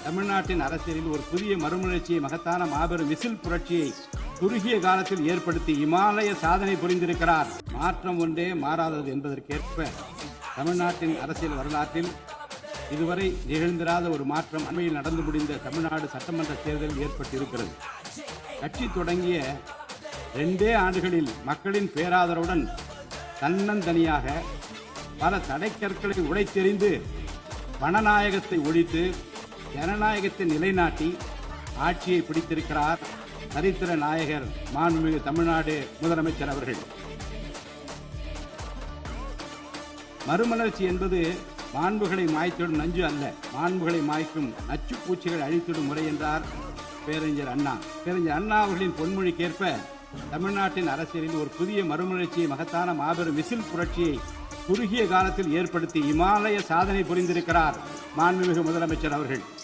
தமிழ்நாட்டின் அரசியலில் ஒரு புதிய மறுமலர்ச்சியை, மகத்தான மாபெரும் விசில் புரட்சியை குறுகிய காலத்தில் ஏற்படுத்தி இமாலய சாதனை புரிந்திருக்கிறார். மாற்றம் ஒன்றே மாறாதது என்பதற்கேற்ப தமிழ்நாட்டின் அரசியல் வரலாற்றில் இதுவரை நிகழ்ந்திராத ஒரு மாற்றம் அண்மையில் நடந்து முடிந்த தமிழ்நாடு சட்டமன்ற தேர்தலில் ஏற்பட்டிருக்கிறது. கட்சி தொடங்கிய 2 ஆண்டுகளில் மக்களின் பேராதரவுடன் தன்னந்தனியாக பல தடைக்கற்களை உடைத்தெறிந்து பணநாயகத்தை ஒழித்து ஜனநாயகத்தை நிலைநாட்டி ஆட்சியை பிடித்திருக்கிறார் சரித்திர நாயகர் மாண்புமிகு தமிழ்நாடு முதலமைச்சர் அவர்கள். மறுமலர்ச்சி என்பது மாண்புகளை மாய்த்திடும் நஞ்சு அல்ல, மாண்புகளை மாய்க்கும் நச்சு பூச்சிகள் அழித்திடும் முறை என்றார் பேரறிஞர் அண்ணா. பேரறிஞர் அண்ணா அவர்களின் பொன்மொழிக்கேற்ப தமிழ்நாட்டின் அரசியலில் ஒரு புதிய மறுமலர்ச்சியை, மகத்தான மாபெரும் விசில் புரட்சியை குறுகிய காலத்தில் ஏற்படுத்தி இமாலய சாதனை புரிந்திருக்கிறார் மாண்புமிகு முதலமைச்சர் அவர்கள்.